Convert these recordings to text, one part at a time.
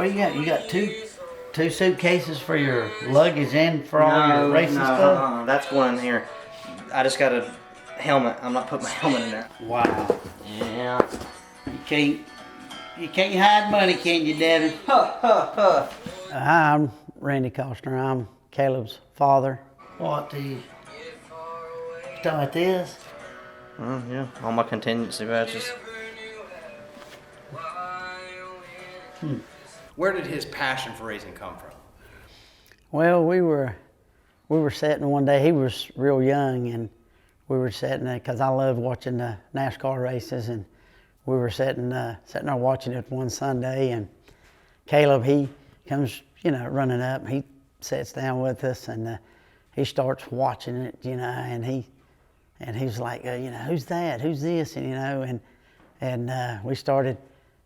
What you got? You got two suitcases for your luggage and for all your racing stuff? That's one in here. I just got a helmet. I'm not putting my helmet in there. Wow. Yeah. You can't hide money, can you, Devin? Hi, I'm Randy Costner. I'm Caleb's father. What do you talking about this? Yeah, all my contingency badges. Where did his passion for racing come from? Well, we were sitting one day. He was real young, and we were sitting there because I love watching the NASCAR races, and we were sitting there watching it one Sunday, and Caleb, he comes, running up. He sits down with us, and he starts watching it, and he's like, who's that? Who's this? And we started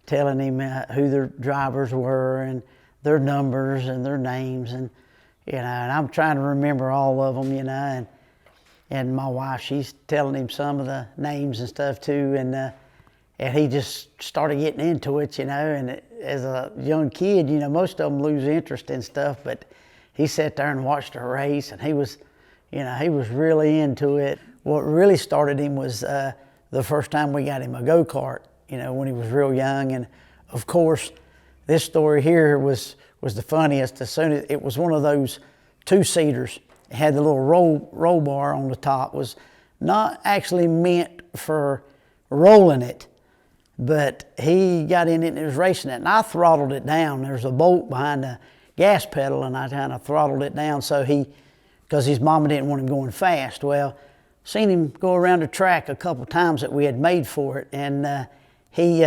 telling him who their drivers were and their numbers and their names, and I'm trying to remember all of them, and my wife, she's telling him some of the names and stuff too, and he just started getting into it, and as a young kid, most of them lose interest in stuff, but he sat there and watched a race, and he was really into it. What really started him was the first time we got him a go-kart, when he was real young. And of course, this story here was the funniest. As soon as it was one of those two-seaters, it had the little roll bar on the top, was not actually meant for rolling it, but he got in it and was racing it, and I throttled it down. There's a bolt behind the gas pedal, and I kind of throttled it down because his mama didn't want him going fast. Well, seen him go around the track a couple times that we had made for it, and he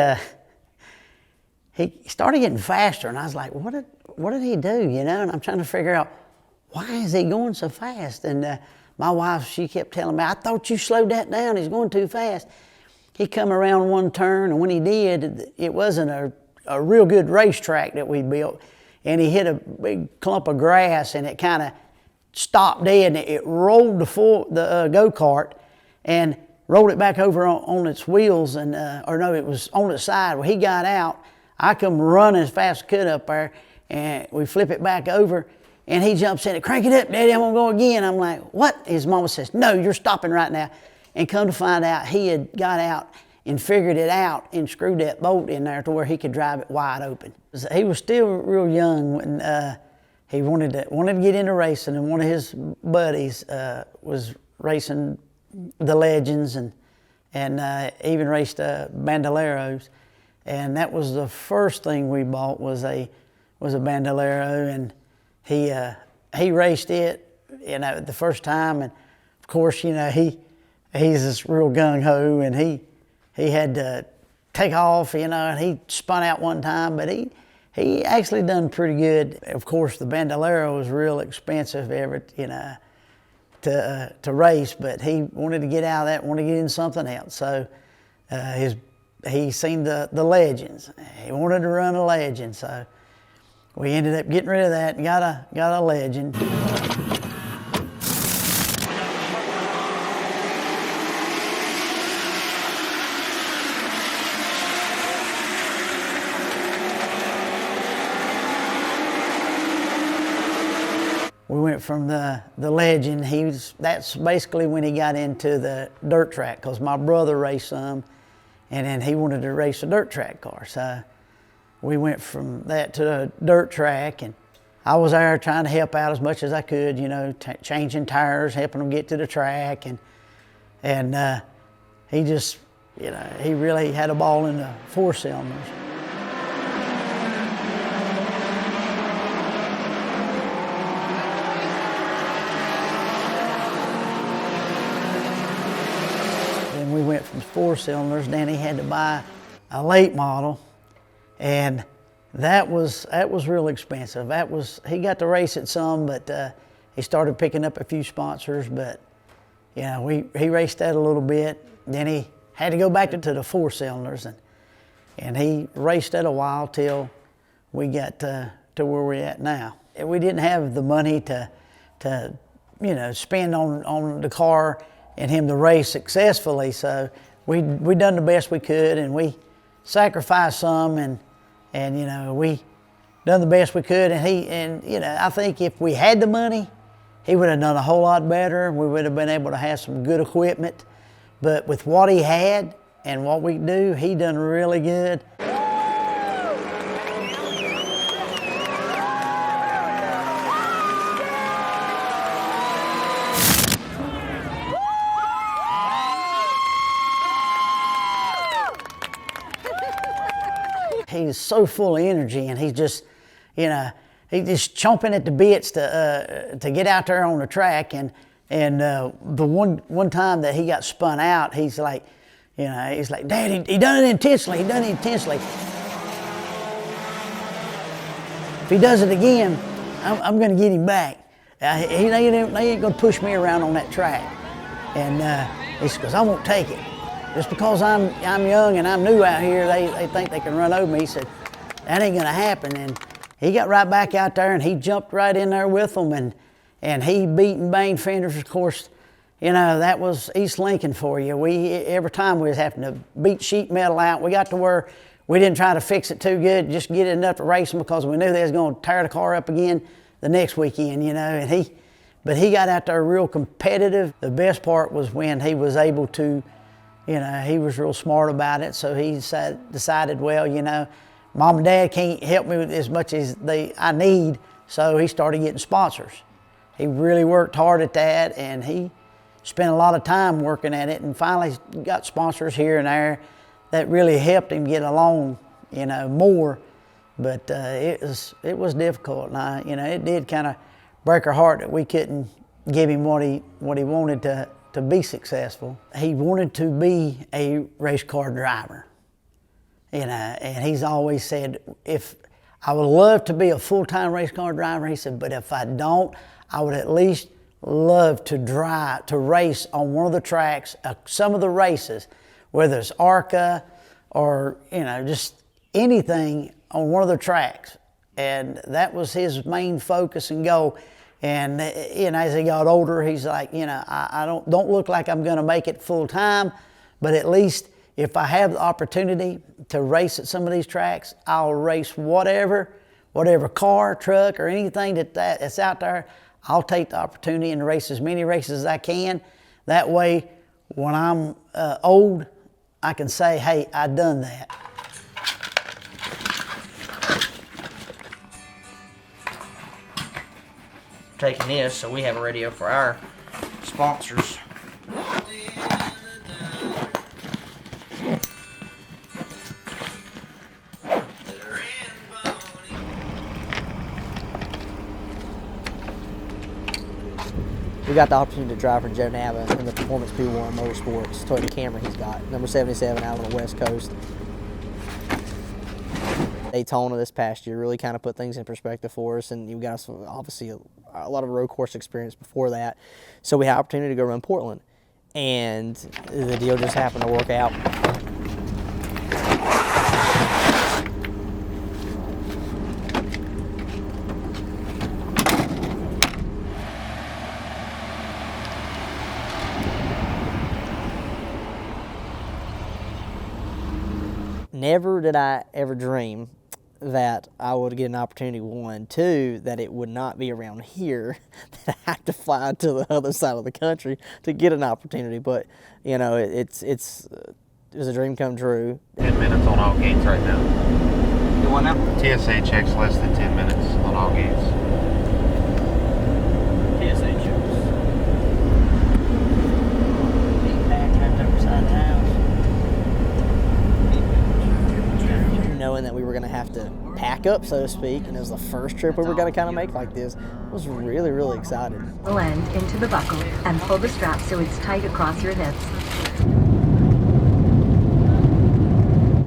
started getting faster, and I was like, what did he do, And I'm trying to figure out, why is he going so fast? And my wife, she kept telling me, I thought you slowed that down, he's going too fast. He come around one turn, and when he did, it wasn't a real good racetrack that we built, and he hit a big clump of grass, and it kind of stopped dead, and it rolled the go-kart and rolled it back over on its wheels, and it was on its side. Well, he got out. I come running as fast as I could up there, and we flip it back over, and he jumps in it, crank it up, Daddy, I'm gonna go again. I'm like, what? His mama says, no, you're stopping right now. And come to find out, he had got out and figured it out and screwed that bolt in there to where he could drive it wide open. He was still real young when he wanted to get into racing, and one of his buddies was racing the Legends and even raced Bandoleros, and that was the first thing we bought was a Bandolero, and he raced it the first time, and of course he's this real gung ho, and he had to take off, and he spun out one time, but he actually done pretty good. Of course, the Bandolero was real expensive, to race, but he wanted to get out of that, wanted to get in something else. So he seen the Legends. He wanted to run a Legend, so we ended up getting rid of that and got a Legend. We went from the Legend. That's basically when he got into the dirt track, because my brother raced some, and then he wanted to race a dirt track car. So we went from that to the dirt track, and I was there trying to help out as much as I could, changing tires, helping them get to the track, and he just, he really had a ball in the four cylinders. We went from four cylinders, then he had to buy a late model, and that was real expensive. He got to race it some, but he started picking up a few sponsors, but he raced that a little bit. Then he had to go back to the four cylinders, and he raced that a while till we got to where we're at now. We didn't have the money to spend on the car and him to race successfully, so we done the best we could, and we sacrificed some, and we done the best we could, and you know, I think if we had the money, he would have done a whole lot better. We would have been able to have some good equipment, but with what he had and what we do, he done really good. He's so full of energy, and he's just, you know, he's just chomping at the bits to get out there on the track. And the one time that he got spun out, he's like, you know, he's like, Dad, he done it intentionally. He done it intentionally. If he does it again, I'm going to get him back. They ain't going to push me around on that track. And he goes, I won't take it. Just because I'm young and I'm new out here, they think they can run over me. He said, that ain't gonna happen. And he got right back out there and he jumped right in there with them, and he beat and banged fenders. Of course, you know, that was East Lincoln for you. Every time we was having to beat sheet metal out. We got to where we didn't try to fix it too good, just get it enough to race them, because we knew they was gonna tear the car up again the next weekend, you know. And but he got out there real competitive. The best part was when he was able to, you know, he was real smart about it, so he decided, well, you know, Mom and Dad can't help me with as much as I need, so he started getting sponsors. He really worked hard at that, and he spent a lot of time working at it, and finally got sponsors here and there that really helped him get along, you know, more. But it was difficult, and you know, it did kind of break our heart that we couldn't give him what he wanted to be successful. He wanted to be a race car driver, you know, and he's always said, if I would love to be a full-time race car driver, he said, but if I don't, I would at least love to race on one of the tracks, some of the races, whether it's ARCA or, you know, just anything on one of the tracks. And that was his main focus and goal. And you know, as he got older, he's like, you know, I don't look like I'm going to make it full time, but at least if I have the opportunity to race at some of these tracks, I'll race whatever car, truck, or anything that's out there. I'll take the opportunity and race as many races as I can. That way, when I'm old, I can say, hey, I done that. Taking this, so we have a radio for our sponsors. We got the opportunity to drive for Joe Nava in the Performance P1 Motorsports Toyota Camry he's got, number 77 out on the West Coast. Daytona this past year really kind of put things in perspective for us, and you got obviously a lot of road course experience before that. So we had opportunity to go run Portland, and the deal just happened to work out. Never did I ever dream that I would get an opportunity, one. Two, that it would not be around here, that I have to fly to the other side of the country to get an opportunity. But, you know, it was a dream come true. 10 minutes on all gates right now. You want now? TSA checks less than 10 minutes on all gates. TSA checks. Knowing that we were going to have to pack up, so to speak, and it was the first trip we were going to kind of make like this, I was really, really excited. Blend into the buckle and pull the strap so it's tight across your hips.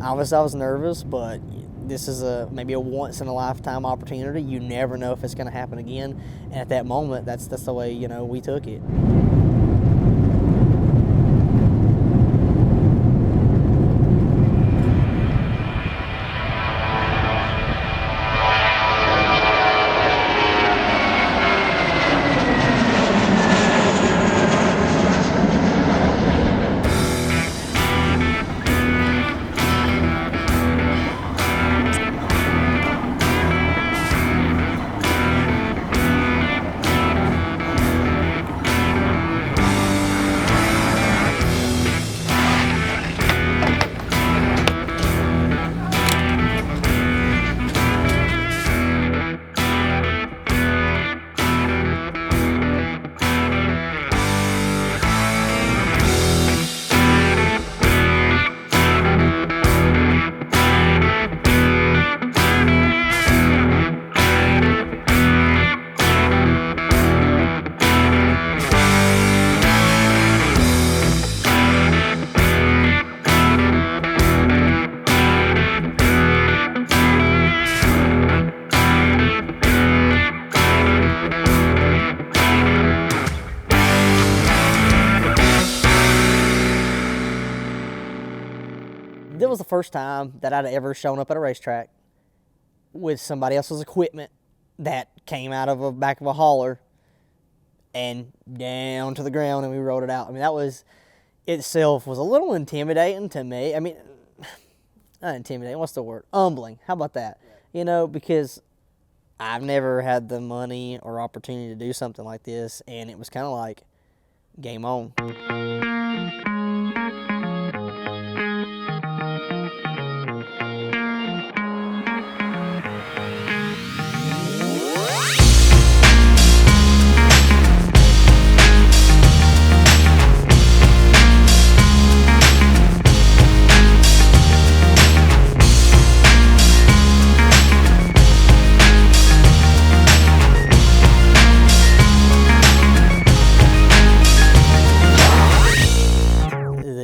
Obviously, I was nervous, but this is maybe a once-in-a-lifetime opportunity. You never know if it's going to happen again, and at that moment, that's the way, you know, we took it. that was the first time that I'd ever shown up at a racetrack with somebody else's equipment that came out of the back of a hauler and down to the ground, and we rode it out. I mean, that was itself was a little intimidating to me. I mean, not intimidating, what's the word? Humbling. How about that? You know, because I've never had the money or opportunity to do something like this, and it was kind of like game on.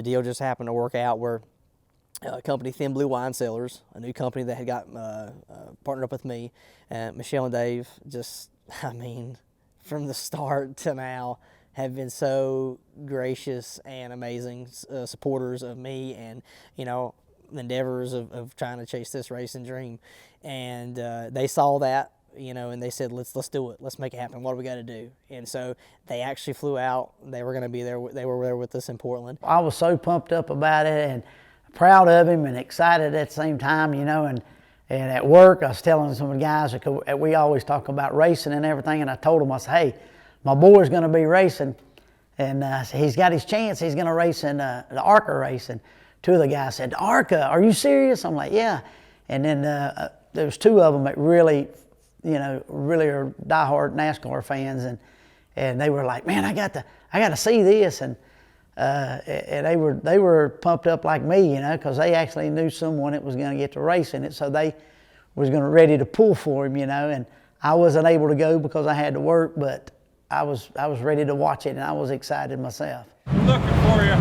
Deal just happened to work out where a company, Thin Blue Wine Cellars, a new company that had got partnered up with me, Michelle and Dave, just, I mean, from the start to now, have been so gracious and amazing supporters of me and, you know, endeavors of trying to chase this racing dream. And they saw that, you know, and they said, let's do it. Let's make it happen. What do we got to do? And so they actually flew out. They were going to be there. They were there with us in Portland. I was so pumped up about it and proud of him and excited at the same time, you know, and at work I was telling some of the guys, we always talk about racing and everything, and I told them, I said, hey, my boy's going to be racing, and he's got his chance. He's going to race in the ARCA race. And two of the guys said, ARCA, are you serious? I'm like, yeah. And then there was two of them that really, you know, really are diehard NASCAR fans, and they were like, man, I got to see this, and they were pumped up like me, you know, because they actually knew someone that was going to get to race in it, so they was ready to pull for him, you know, and I wasn't able to go because I had to work, but I was ready to watch it, and I was excited myself. We're looking for you.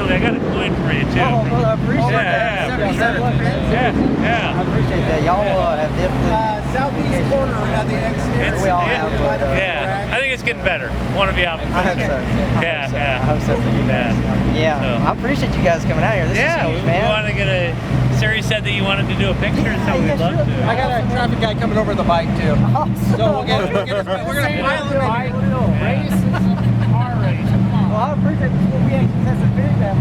I got a coin for you too. Oh, well, I appreciate that. Yeah. I appreciate that. Y'all have definitely. Southeast corner at the exit. We all have. I think it's getting better. Want to be out. I hope so. Yeah. I hope so for you guys. Yeah. So, I appreciate you guys coming out here. This is huge, man. We want to get a. Siri said that you wanted to do a picture, so we'd love to. I got a traffic guy coming over the bike too. Awesome. So we're gonna pile him in. Race is our race. Well, I appreciate this. We actually had some video down.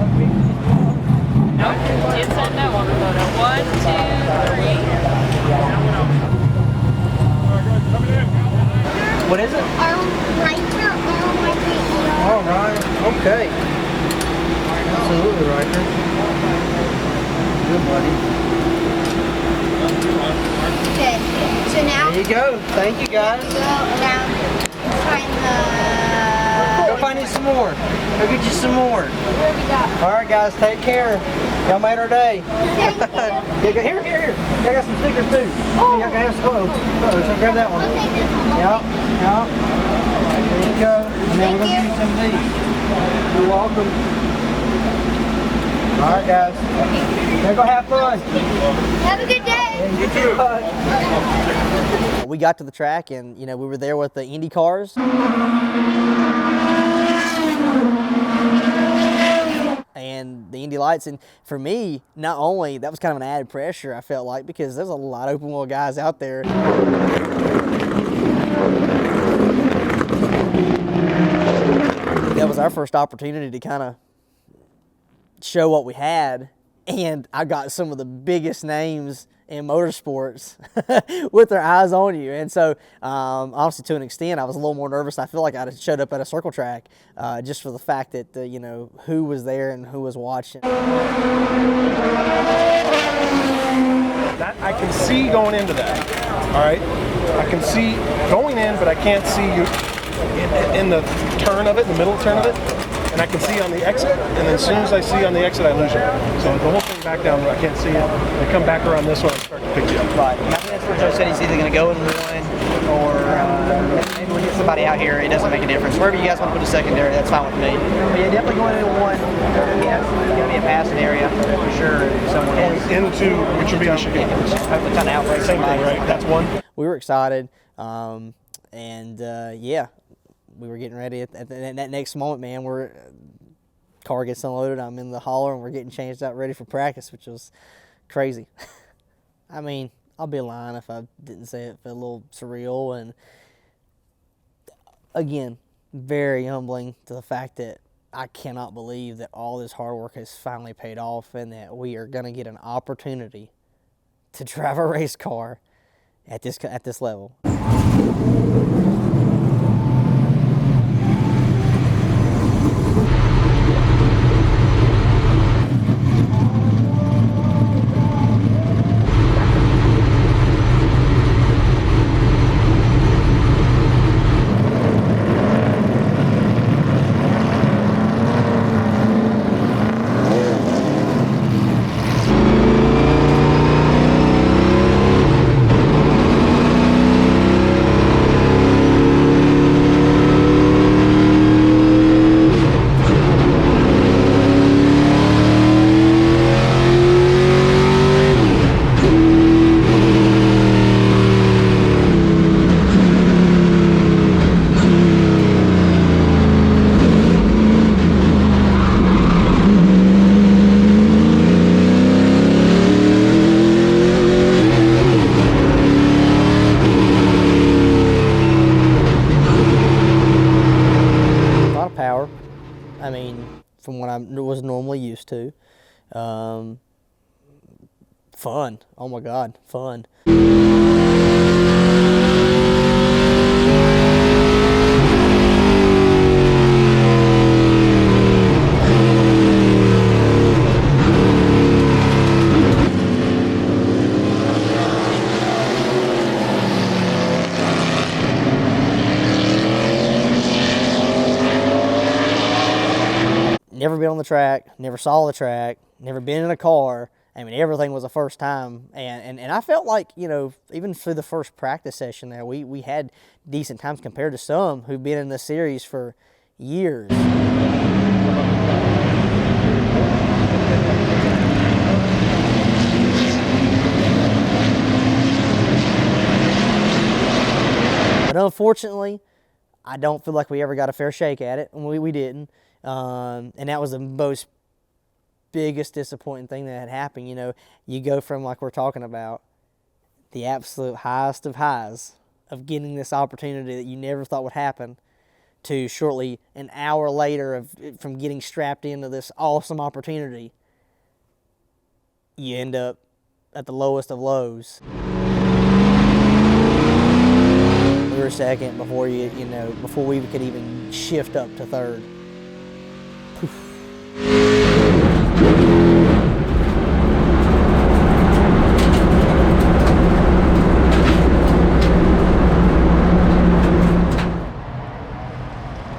It's on that water photo. 1, 2, 3. What is it? All right. Okay. Absolutely, Riker. Good, buddy. Okay. So now There you go. Thank you, guys. go around and find the. Go find you some more. Go get you some more. Where we got? All right, guys. Take care. Y'all made our day. Thank you. Yeah, here. I got some stickers too. Y'all can have some. So grab that one. I'll take this one. Yep. There you go. And then we're going to use some of these. You're welcome. All right, guys. Now go have fun. Have a good day. You too. We got to the track, and you know, we were there with the Indy cars. And the Indy lights, and for me, not only that was kind of an added pressure, I felt like, because there's a lot of open wheel guys out there. That was our first opportunity to kind of show what we had, and I got some of the biggest names in motorsports with their eyes on you. And so honestly, to an extent, I was a little more nervous. I feel like I'd have showed up at a circle track just for the fact that you know, who was there and who was watching. That I can see going into that. All right, I can see going in, but I can't see you in the turn of it, in the middle turn of it. And I can see on the exit, and then as soon as I see on the exit, I lose you. So the whole thing back down, I can't see it. I come back around this one and start to pick you up. Right. And I think that's where Joe said he's either going to go in one, or maybe we'll get somebody out here. It doesn't make a difference. Wherever you guys want to put a secondary, that's fine with me. But yeah, definitely going into one. Yeah, it's going to be a passing area for sure. Someone into Mitsubishi. Hopefully, kind of outbreak Same thing, somebody. right? That's one. We were excited. And yeah, we were getting ready at that next moment, man. Car gets unloaded. I'm in the hauler, and we're getting changed out, ready for practice, which was crazy. I mean, I'll be lying if I didn't say it felt a little surreal. And again, very humbling to the fact that I cannot believe that all this hard work has finally paid off, and that we are going to get an opportunity to drive a race car at this level. Power, I mean, from what I was normally used to. Fun, oh my God, fun. Never been on the track, never saw the track, never been in a car. I mean, everything was a first time. And I felt like, you know, even through the first practice session there, we had decent times compared to some who've been in the series for years. But unfortunately, I don't feel like we ever got a fair shake at it, and we didn't. And that was the biggest disappointing thing that had happened. You know, you go from, like we're talking about, the absolute highest of highs of getting this opportunity that you never thought would happen, to shortly an hour later from getting strapped into this awesome opportunity, you end up at the lowest of lows. We were second before before we could even shift up to third.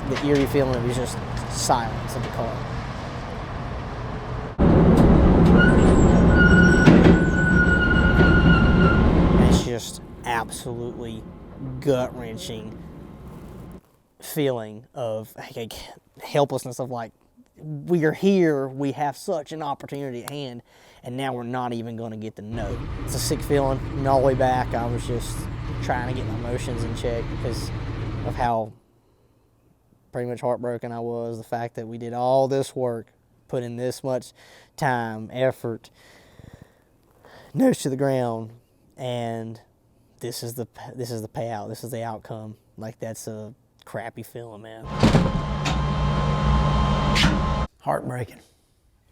The eerie feeling of just silence in the car. It's just absolutely gut-wrenching feeling of like helplessness, of like, we are here, we have such an opportunity at hand, and now we're not even going to get the note. It's a sick feeling. And all the way back, I was just trying to get my emotions in check because of how pretty much heartbroken I was. The fact that we did all this work, put in this much time, effort, nose to the ground, and this is the payout. This is the outcome. Like, that's a crappy feeling, man. Heartbreaking.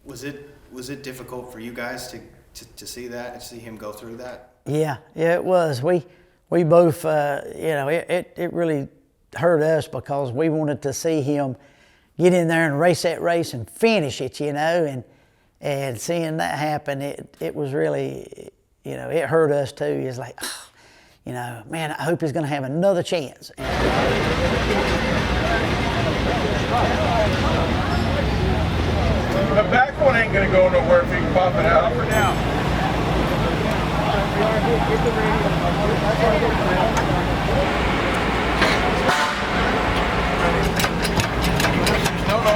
Was it difficult for you guys to see that and see him go through that? Yeah, it was. We both, it really hurt us because we wanted to see him get in there and race that race and finish it, and seeing that happen, it was really, it hurt us too. It's like, man, I hope he's going to have another chance. The back one ain't gonna go nowhere if you can pop it out. Up or down?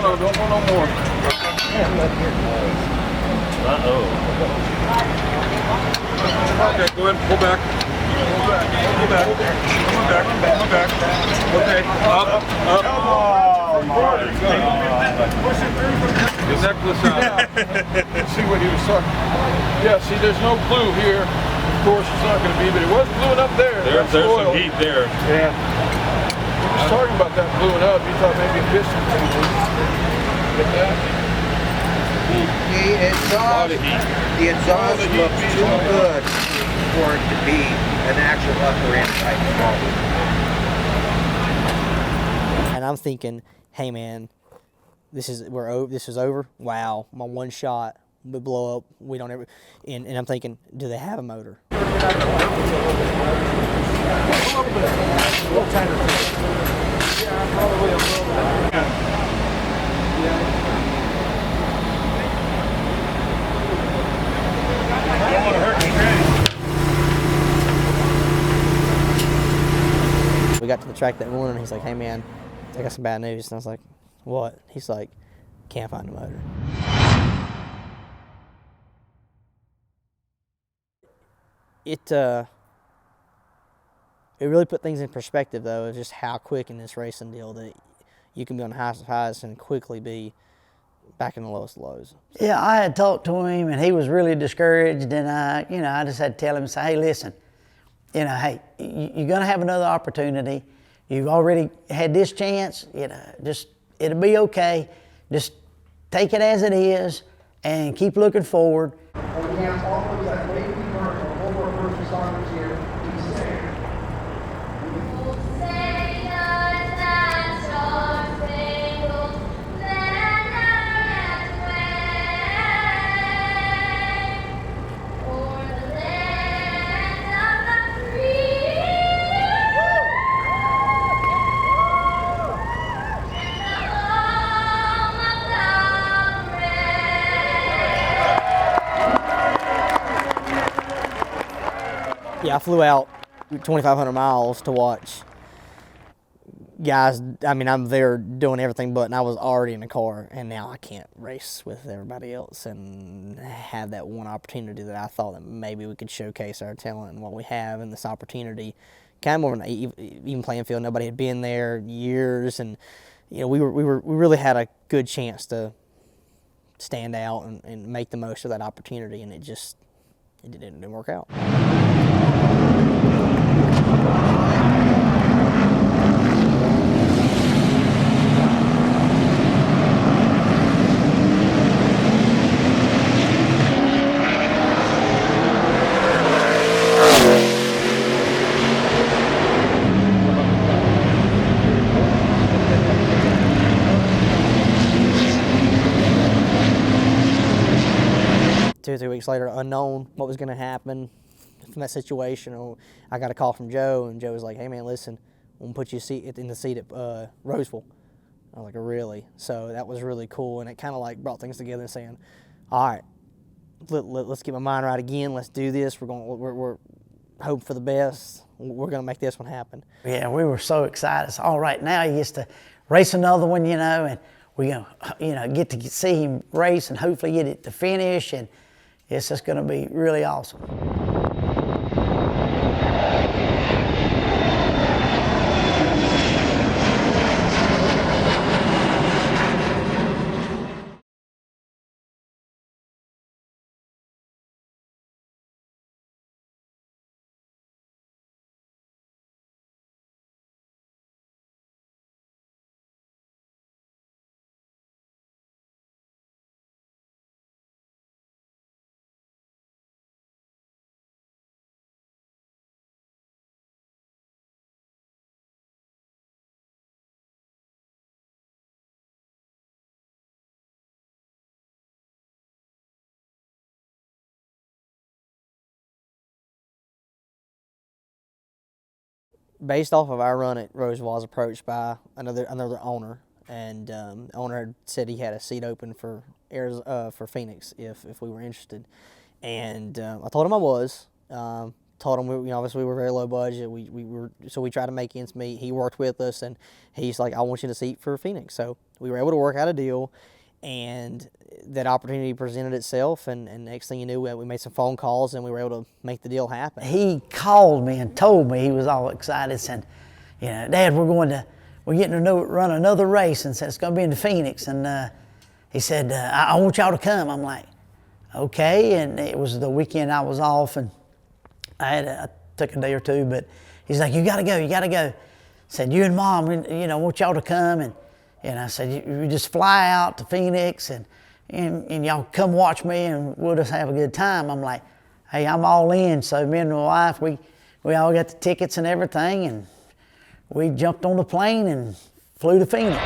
No, don't want no more. Uh-oh. Okay, go ahead and pull back. Pull back. back. Okay, up. Oh, my God. Push it through the necklace out. See what he was talking. Yeah, see, there's no glue here. Of course, it's not going to be, but it was gluing up there. There's some heat there. Yeah. He was talking about that gluing up. He thought maybe a piston thing would get that. The exhaust looks too good for it to be an actual upper end type motor. And I'm thinking, hey man, this is over. Wow, my one shot would blow up. We don't ever. And I'm thinking, do they have a motor? We got to the track that morning and he's like, hey man, I got some bad news. And I was like, what? He's like, can't find a motor. It really put things in perspective though, of just how quick in this racing deal that you can be on the highest of highs and quickly be back in the lowest of lows. Yeah, I had talked to him and he was really discouraged, and I just had to tell him, say, hey, listen, hey, you're gonna have another opportunity. You've already had this chance, just, it'll be okay. Just take it as it is and keep looking forward. Yeah, I flew out 2,500 miles to watch guys. I mean, I'm there doing everything but, and I was already in the car, and now I can't race with everybody else and have that one opportunity that I thought that maybe we could showcase our talent and what we have in this opportunity. Kind of more of an even playing field. Nobody had been there years, and we really had a good chance to stand out and make the most of that opportunity, and it didn't work out. 2 or 3 weeks later, unknown what was going to happen from that situation. I got a call from Joe, and Joe was like, hey man, listen, we'll put you in the seat at Roseville. I was like, really? So that was really cool, and it kind of like brought things together and saying, all right, let's get my mind right again. Let's do this. We're hoping for the best. We're going to make this one happen. Yeah, we were so excited. So, all right, now he gets to race another one, and we're going to, get to see him race and hopefully get it to finish, and it's just going to be really awesome. Based off of our run at Roseville, I was approached by another owner, and the owner had said he had a seat open for Phoenix if we were interested, and I told him I was. Told him obviously we were very low budget. We tried to make ends meet. He worked with us, and he's like, I want you to seat for Phoenix. So we were able to work out a deal, and that opportunity presented itself, and next thing you knew, we made some phone calls, and we were able to make the deal happen. He called me and told me he was all excited, saying, Dad, we're getting to run another race, and said it's going to be in the Phoenix. And he said, I want y'all to come. I'm like, okay. And it was the weekend I was off, and I took a day or two, but he's like, you got to go, you got to go. Said, you and Mom, I want y'all to come. And I said, you just fly out to Phoenix, and y'all come watch me, and we'll just have a good time. I'm like, hey, I'm all in. So me and my wife, we all got the tickets and everything, and we jumped on the plane and flew to Phoenix.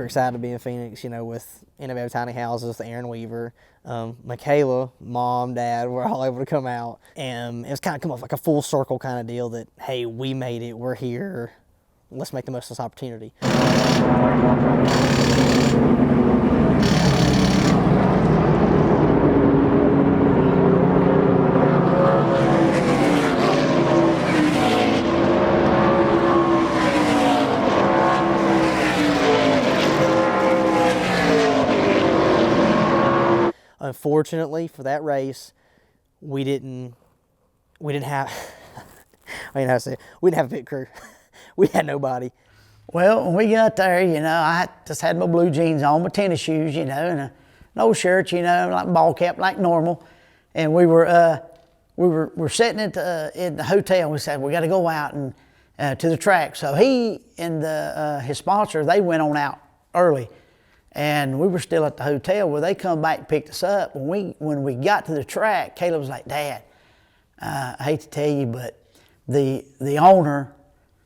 Excited to be in Phoenix, with Innovative Tiny Houses with Aaron Weaver, Michaela, Mom, Dad, were all able to come out, and it was kind of come off like a full circle kind of deal that, hey, we made it, we're here, let's make the most of this opportunity. Unfortunately for that race, we didn't have I mean, how to say it, we didn't have a pit crew. We had nobody. Well, when we got there, I just had my blue jeans on, my tennis shoes, and an old shirt, like ball cap, like normal. And we were sitting in the hotel. We said we got to go out and to the track. So he and his sponsor, they went on out early. And we were still at the hotel. Well, they come back and picked us up. When we got to the track, Caleb was like, Dad, I hate to tell you, but the owner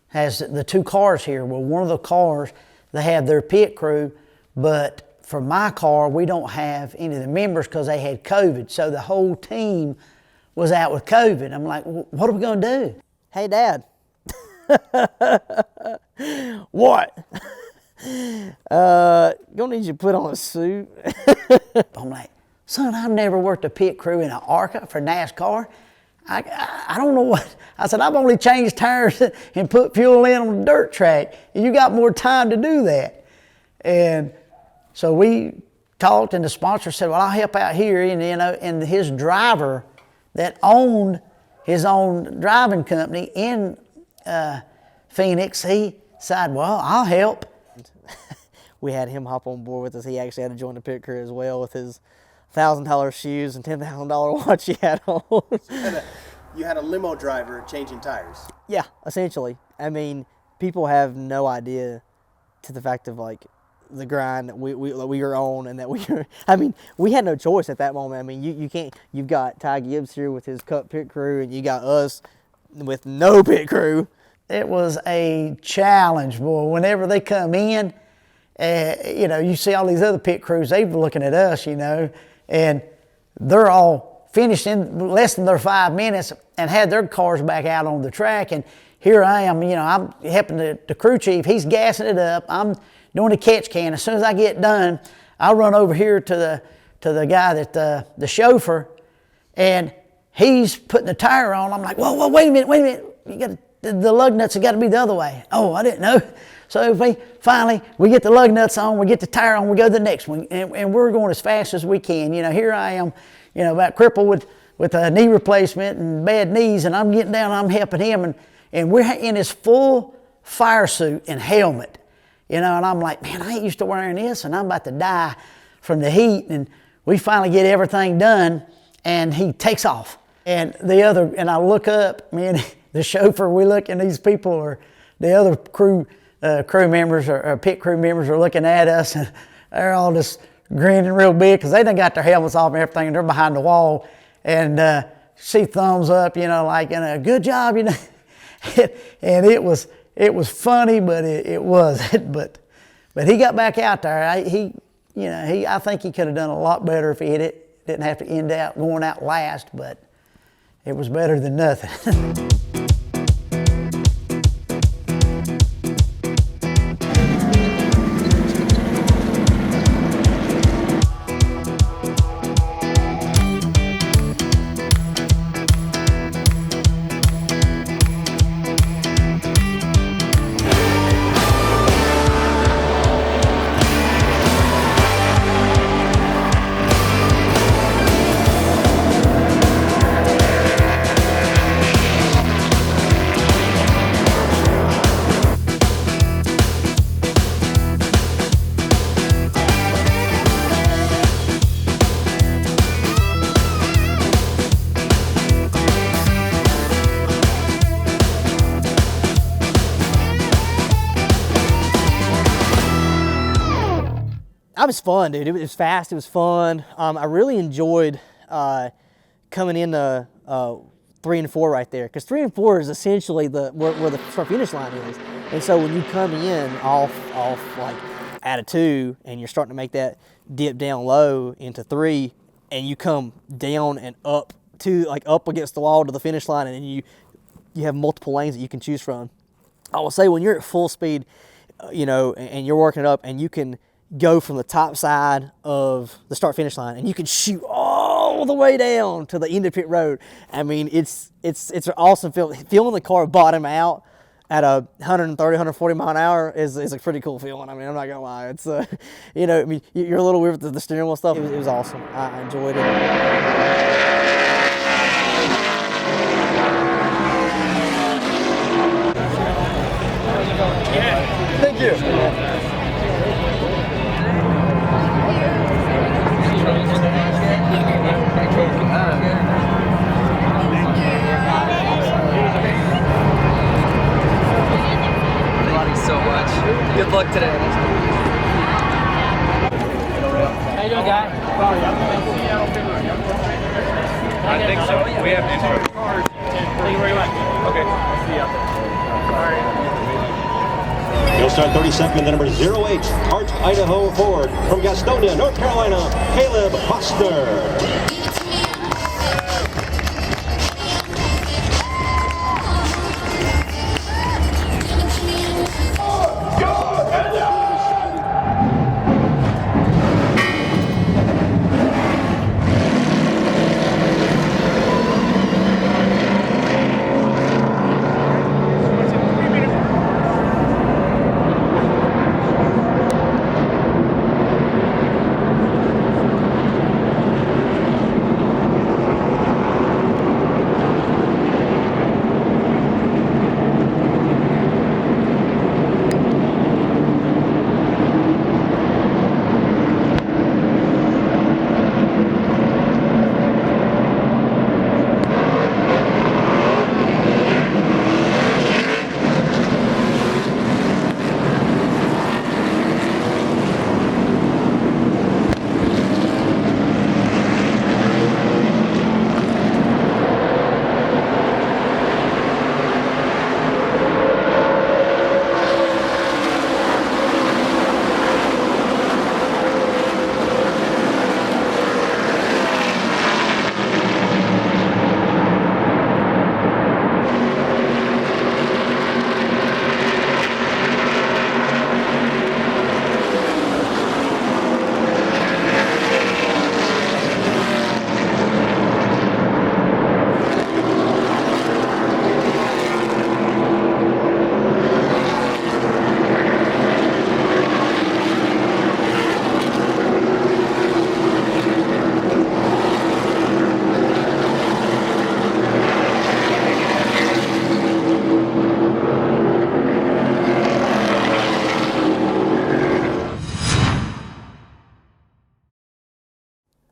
has the two cars here. Well, one of the cars, they have their pit crew, but for my car, we don't have any of the members because they had COVID. So the whole team was out with COVID. I'm like, what are we going to do? Hey, Dad. What? Gonna need you to put on a suit. I'm like, son, I've never worked a pit crew in an ARCA for NASCAR. I don't know what. I said, I've only changed tires and put fuel in on the dirt track. And you got more time to do that. And so we talked, and the sponsor said, well, I'll help out here. And his driver that owned his own driving company in Phoenix, he said, well, I'll help. We had him hop on board with us. He actually had to join the pit crew as well with his $1,000 shoes and $10,000 watch he had on. You had a limo driver changing tires. Yeah, essentially. I mean, people have no idea to the fact of like the grind that we were on, and that we had no choice at that moment. I mean, you can't. You've got Ty Gibbs here with his Cup pit crew, and you got us with no pit crew. It was a challenge, boy. Whenever they come in, you see all these other pit crews, they're looking at us, and they're all finished in less than their 5 minutes and had their cars back out on the track. And here I am, I'm helping the crew chief. He's gassing it up. I'm doing the catch can. As soon as I get done, I run over here to the guy that the chauffeur, and he's putting the tire on. I'm like, whoa, wait a minute. You got the lug nuts have got to be the other way. Oh, I didn't know. So if we get the lug nuts on, we get the tire on, we go to the next one, and we're going as fast as we can. You know, here I am, you know, about crippled with a knee replacement and bad knees, and I'm getting down, I'm helping him, and we're in his full fire suit and helmet, you know, and I'm like, man, I ain't used to wearing this, and I'm about to die from the heat, and we finally get everything done, and he takes off. And I look up, me and the chauffeur, we look, and these people are, the other crew members or pit crew members are looking at us, and they're all just grinning real big because they done got their helmets off and everything, and they're behind the wall, and see thumbs up, you know, like, good job, you know. And it was funny, but it wasn't. But he got back out there. I think he could have done a lot better if he didn't have to end out going out last, but it was better than nothing. It was fun, dude. It was fast. It was fun. I really enjoyed coming into 3 and 4 right there, because 3 and 4 is essentially where the start finish line is. And so when you come in off like out of 2 and you're starting to make that dip down low into 3, and you come down and up up against the wall to the finish line, and then you have multiple lanes that you can choose from. I will say when you're at full speed, you know, and you're working it up, and you can go from the top side of the start finish line and you can shoot all the way down to the end of pit road. I mean, it's an awesome feeling. Feeling the car bottom out at 130, 140 mile an hour is a pretty cool feeling. I mean, I'm not gonna lie. It's you know, I mean, you're a little weird with the steering wheel stuff. It was awesome. I enjoyed it. Thank you. So much. Good luck today. How you doing, guy? I think so. We have intro. Thank you very much. Okay. See ya. All right. He'll start 32nd in the number 08, Hart, Idaho Ford. From Gastonia, North Carolina, Caleb Hostner.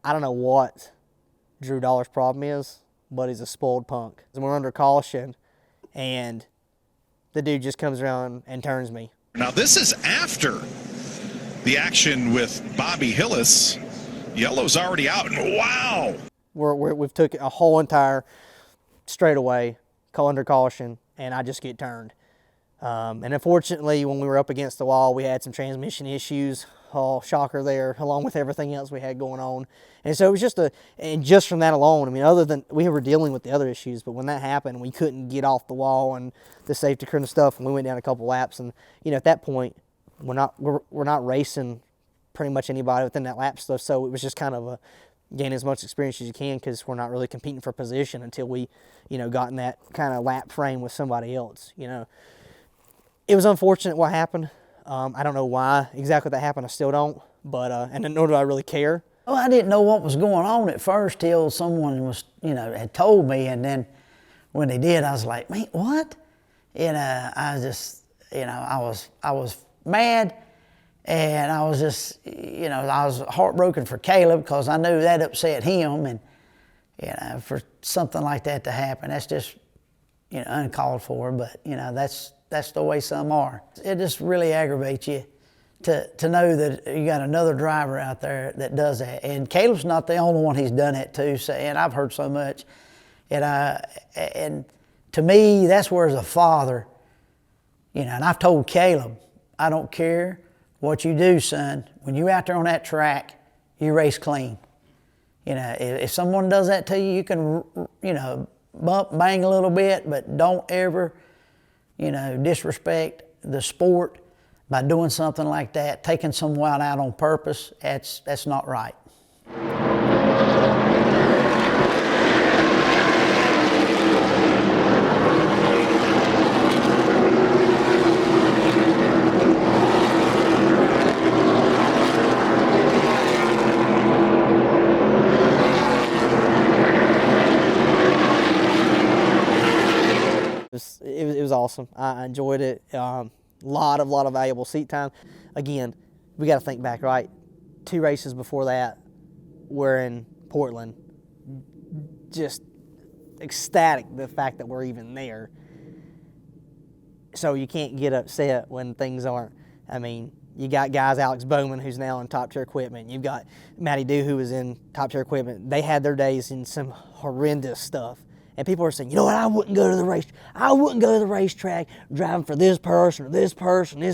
I don't know what Drew Dollar's problem is, but he's a spoiled punk. We're under caution, and the dude just comes around and turns me. Now this is after the action with Bobby Hillis. Yellow's already out, and wow! We've took a whole entire straightaway, under caution, and I just get turned. And unfortunately, when we were up against the wall, we had some transmission issues. Oh, shocker there, along with everything else we had going on. And so it was just from that alone, I mean, other than we were dealing with the other issues, but when that happened, we couldn't get off the wall and the safety crew and stuff, and we went down a couple laps. And, you know, at that point, we're not racing pretty much anybody within that lap stuff, so it was just kind of gain as much experience as you can, because we're not really competing for position until we, you know, got in that kind of lap frame with somebody else, you know. It was unfortunate what happened. I don't know why exactly that happened. I still don't, but and nor do I really care. Well, I didn't know what was going on at first till someone was, you know, had told me, and then when they did, I was like, man, what? And I just, you know, I was mad, and I was just, you know, I was heartbroken for Caleb, because I knew that upset him, and you know, for something like that to happen, that's just, you know, uncalled for. But you know, that's the way some are. It just really aggravates you to know that you got another driver out there that does that. And Caleb's not the only one he's done that to. So, and I've heard so much. And to me, that's where as a father, you know, and I've told Caleb, I don't care what you do, son. When you're out there on that track, you race clean. You know, if someone does that to you, you can, you know, bump, bang a little bit, but don't ever, you know, disrespect the sport by doing something like that, taking someone out on purpose. That's not right. It was awesome. I enjoyed it. Lot of valuable seat time. Again, we got to think back, right? 2 races before that, we're in Portland. Just ecstatic the fact that we're even there. So you can't get upset when things aren't. I mean, you got guys, Alex Bowman, who's now in top tier equipment. You've got Matty Dew, who was in top tier equipment. They had their days in some horrendous stuff. And people are saying, you know what, I wouldn't go to the racetrack driving for this person or this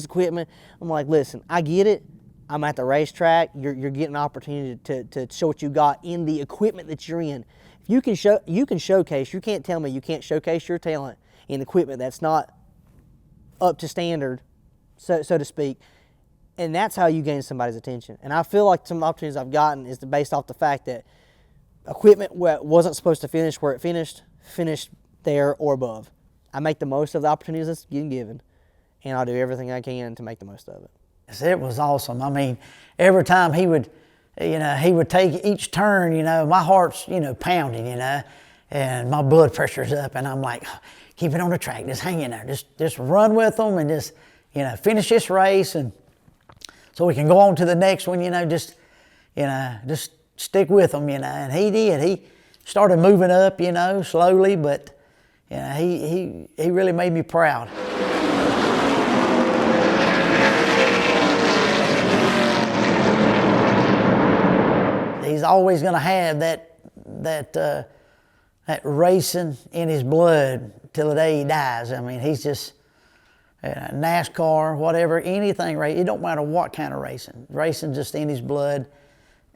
equipment. I'm like, listen, I get it. I'm at the racetrack. You're getting an opportunity to show what you got in the equipment that you're in. If you can showcase. You can't tell me you can't showcase your talent in equipment that's not up to standard, so to speak. And that's how you gain somebody's attention. And I feel like some of the opportunities I've gotten is based off the fact that equipment wasn't supposed to finish where it finished there or above. I make the most of the opportunities that's getting given, and I'll do everything I can to make the most of it. It was awesome. I mean, every time he would take each turn, you know, my heart's, you know, pounding, you know, and my blood pressure's up, and I'm like, keep it on the track, just hang in there, just run with them, and just, you know, finish this race, and so we can go on to the next one, you know, just stick with them, you know. And he did. He started moving up, you know, slowly, but you know, he really made me proud. He's always going to have that racing in his blood till the day he dies. I mean, he's just NASCAR, whatever, anything. It don't matter what kind of racing. Racing just in his blood.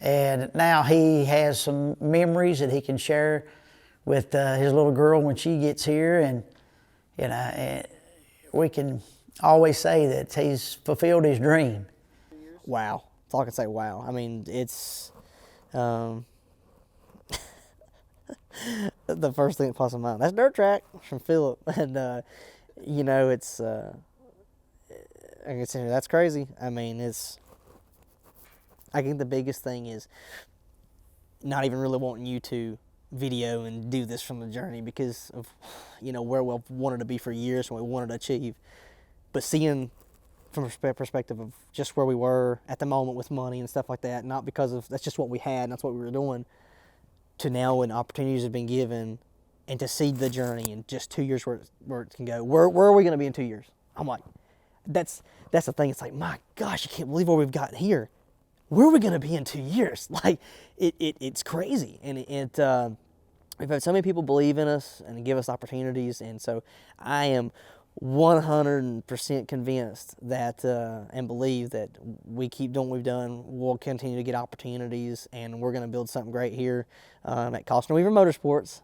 And now he has some memories that he can share with his little girl when she gets here, and you know, and we can always say that he's fulfilled his dream. Wow, that's all I can say. Wow. I mean, it's the first thing that pops in my mind. That's dirt track from Phillip, and you know, it's I can say that's crazy. I mean, I think the biggest thing is not even really wanting you to video and do this from the journey, because of, you know, where we've wanted to be for years and we wanted to achieve. But seeing from a perspective of just where we were at the moment with money and stuff like that, not because of that's just what we had and that's what we were doing, to now when opportunities have been given and to see the journey in just 2 years where it can go. Where are we going to be in 2 years? I'm like, that's the thing. It's like, my gosh, I can't believe where we've gotten here. Where are we going to be in 2 years? Like, it's crazy. And we've had so many people believe in us and give us opportunities. And so I am 100% convinced that and believe that we keep doing what we've done, we'll continue to get opportunities, and we're going to build something great here at Costner Weaver Motorsports.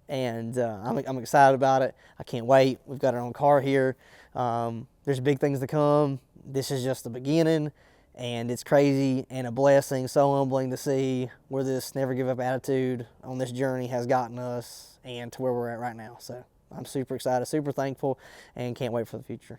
And I'm excited about it. I can't wait. We've got our own car here. There's big things to come. This is just the beginning, and it's crazy and a blessing, so humbling to see where this never give up attitude on this journey has gotten us and to where we're at right now. So I'm super excited, super thankful, and can't wait for the future.